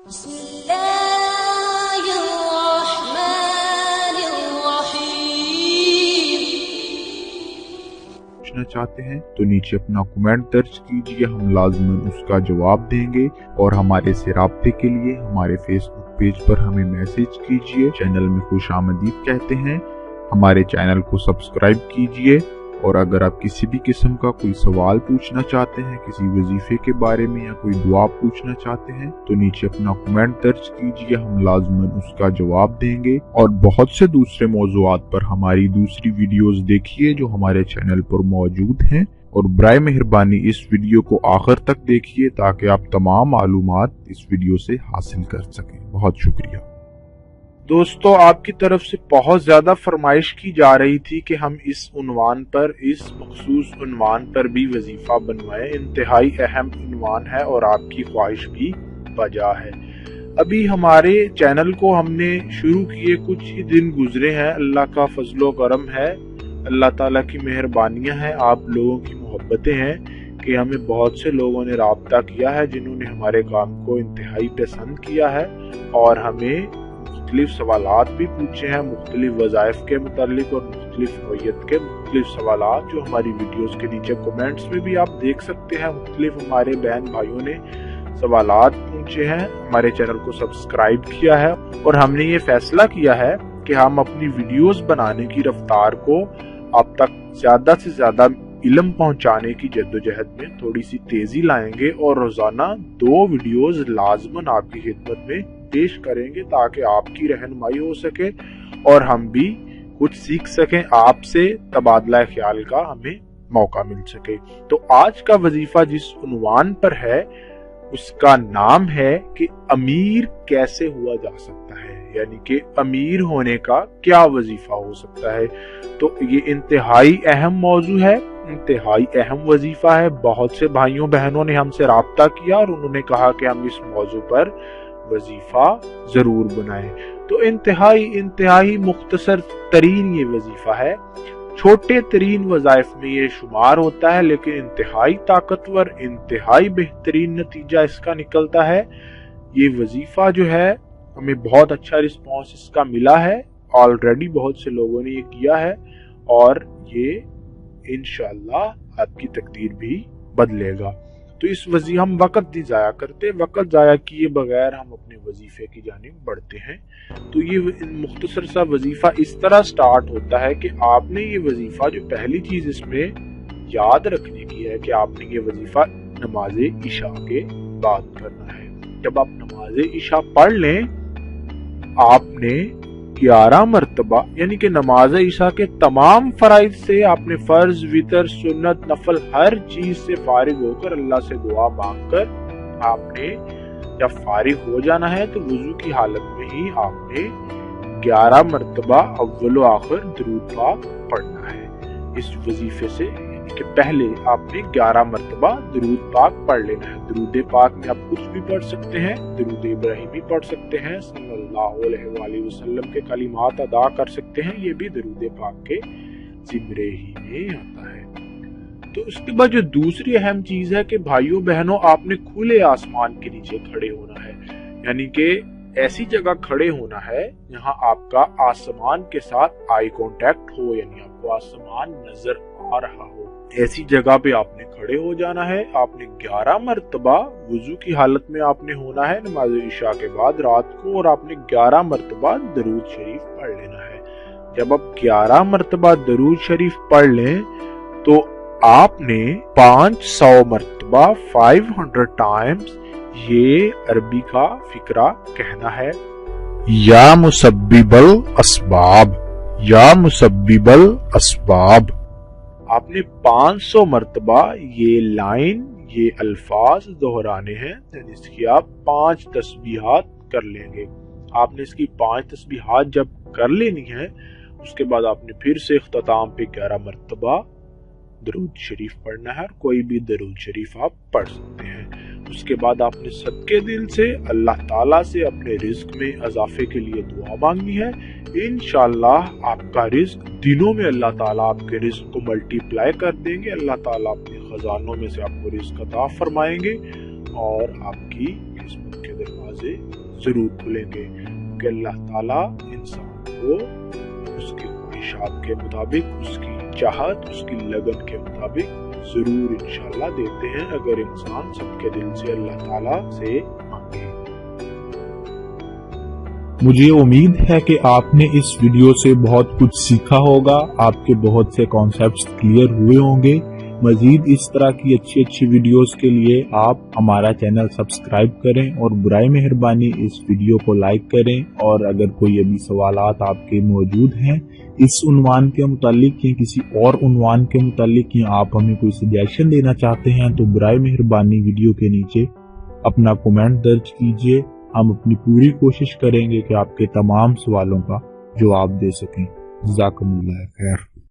पूछना चाहते हैं तो नीचे अपना कमेंट दर्ज कीजिए, हम लाजमन उसका जवाब देंगे। और हमारे से राब्ते के लिए हमारे फेसबुक पेज पर हमें मैसेज कीजिए, चैनल में खुश आमदीद कहते हैं। हमारे चैनल को सब्सक्राइब कीजिए। और अगर आप किसी भी किस्म का कोई सवाल पूछना चाहते हैं, किसी वजीफे के बारे में या कोई दुआ पूछना चाहते हैं, तो नीचे अपना कमेंट दर्ज कीजिए, हम लाजमन उसका जवाब देंगे। और बहुत से दूसरे मौज़ूआत पर हमारी दूसरी वीडियोस देखिए जो हमारे चैनल पर मौजूद हैं। और बराए मेहरबानी इस वीडियो को आखिर तक देखिए ताकि आप तमाम मालूमात इस वीडियो से हासिल कर सकें। बहुत शुक्रिया दोस्तों। आपकी तरफ से बहुत ज्यादा फरमाइश की जा रही थी कि हम इस उन्वान पर, इस मखसूस उन्वान पर भी वजीफा बनवाएं। इंतहाई अहम उन्वान है और आपकी ख्वाहिश भी बजा है। अभी हमारे चैनल को हमने शुरू किए कुछ ही दिन गुजरे हैं। अल्लाह का फजलो करम है, अल्लाह ताला की मेहरबानियां हैं, आप लोगों की मोहब्बतें हैं कि हमें बहुत से लोगों ने राब्ता किया है जिन्होंने हमारे काम को इंतहाई पसंद किया है और हमें मुख्तलिफ सवालात भी पूछे हैं, मुख्तलिफ वज़ाइफ के मुतालिक और मुख्तलिफ नौइयत के मुख्तलिफ सवालात जो हमारी वीडियोस के नीचे कमेंट्स में भी आप देख सकते हैं। मुख्तलिफ हमारे बहन भाइयों ने सवालात पूछे हैं, हमारे चैनल को सब्सक्राइब किया है और हमने ये फैसला किया है कि हम अपनी वीडियोस बनाने की रफ्तार को आप तक ज्यादा से ज्यादा इल्म पहुंचाने की जद्दोजहद में थोड़ी सी तेजी लाएंगे और रोजाना 2 वीडियोस लाजमन आपकी खिदमत में पेश करेंगे ताकि आपकी रहनुमाई हो सके और हम भी कुछ सीख सकें आपसे, तबादला ख्याल का हमें मौका मिल सके। तो आज का वजीफा जिस उन्वान पर है उसका नाम है कि अमीर कैसे हुआ जा सकता है, यानी कि अमीर होने का क्या वजीफा हो सकता है। तो ये इंतहाई अहम मौजू है, इंतहाई अहम वजीफा है। बहुत से भाइयों बहनों ने हमसे राब्ता किया और उन्होंने कहा कि हम इस मौजू पर वजीफा जरूर बनाएं। तो इंतहाई मुख्तसर तरीन ये वजीफा है, छोटे तरीन वज़ाइफ में ये शुमार होता है, लेकिन इंतहाई ताकतवर, इंतहाई बेहतरीन नतीजा इसका निकलता है। ये वजीफा जो है हमें बहुत अच्छा रिस्पॉन्स इसका मिला है, ऑलरेडी बहुत से लोगों ने ये किया है और ये इंशाअल्लाह आपकी तकदीर भी बदलेगा। तो इस वजीफे हम वक्त नहीं जाया करते, वक्त जाया किए बगैर हम अपने वजीफे की जानिब बढ़ते हैं। तो ये मुख्तसर सा वजीफा इस तरह स्टार्ट होता है कि आपने ये वजीफा, जो पहली चीज इसमें याद रखने की है कि आपने ये वजीफा नमाज इशा के बाद करना है। जब आप नमाज इशा पढ़ लें, आपने 11 मरतबा, यानी कि नमाज इशा के तमाम फराइज से आपने फर्ज, वितर, सुन्नत, नफल हर चीज से फारिग होकर अल्लाह से दुआ मांगकर आपने जब फारिग हो जाना है तो वुजू की हालत में ही आपने 11 मरतबा अव्वल व आखिर दरूद पाक पढ़ना है। इस वजीफे से कि पहले आपने 11 मरतबा दरूद पाक पढ़ लेना है। दरूद पाक में आप कुछ भी पढ़ सकते हैं, दरूद इब्राहिमी पढ़ सकते हैं, सल्लल्लाहु अलैहि वसल्लम के कलिमात अदा कर सकते हैं, ये भी दरूद पाक के जिम्रे ही में आता है। तो उसके बाद जो दूसरी अहम चीज है कि भाइयों बहनों, आपने खुले आसमान के नीचे खड़े होना है, यानी कि ऐसी जगह खड़े होना है जहां आपका आसमान के साथ आई कांटेक्ट हो, यानी आपको आसमान नजर आ रहा हो। ऐसी जगह पे आपने खड़े हो जाना है। आपने 11 मरतबा वुजू की हालत में आपने होना है नमाज इशा के बाद रात को, और आपने 11 मरतबा दरूद शरीफ पढ़ लेना है। जब आप 11 मरतबा दरूद शरीफ पढ़ लें तो आपने 500 मरतबा 500 टाइम्स ये अरबी का फिक्रा कहना है, या मुसब्बिबल असबाब, या मुसब्बिबल असबाब। आपने 500 मरतबा ये लाइन, ये अल्फाज दोहराने हैं, जिसकी आप 5 तस्बीहात कर लेंगे। आपने इसकी 5 तस्बीहात जब कर लेनी है, उसके बाद आपने फिर से इख्तिताम पे 11 मरतबा दरूद शरीफ पढ़ना है, और कोई भी दरूद शरीफ आप पढ़ सकते हैं। उसके बाद आपने सदके दिल से अल्लाह ताला से अपने रिज्क में इजाफे के लिए दुआ मांगनी है। इंशाअल्लाह आपका रिज्क दिनों में अल्लाह ताला आपके रिज्क को मल्टीप्लाई कर देंगे। अल्लाह ताला अपने खजानों में से आपको रिज्क अता फरमाएंगे और आपकी किस्मत के दरवाजे जरूर खुलेंगे कि अल्लाह ताला इंसान को उसकी ख्वाहिशात के मुताबिक, उसकी चाहत, उसकी लगन के मुताबिक जरूर इंशाल्लाह देते हैं, अगर इंसान सबके दिल से अल्लाह ताला से मांगे। मुझे उम्मीद है कि आपने इस वीडियो से बहुत कुछ सीखा होगा, आपके बहुत से कॉन्सेप्ट्स क्लियर हुए होंगे। मजीद इस तरह की अच्छी वीडियोस के लिए आप हमारा चैनल सब्सक्राइब करें और बुराई मेहरबानी इस वीडियो को लाइक करें। और अगर कोई अभी सवालात आपके मौजूद हैं इस उन्वान के मुतालिक या किसी और उन्वान के मुतालिक, या आप हमें कोई सजेशन देना चाहते हैं, तो बुराई मेहरबानी वीडियो के नीचे अपना कमेंट दर्ज कीजिए। हम अपनी पूरी कोशिश करेंगे कि आपके तमाम सवालों का जवाब दे सकें। जज़ाकुमुल्लाह खैर।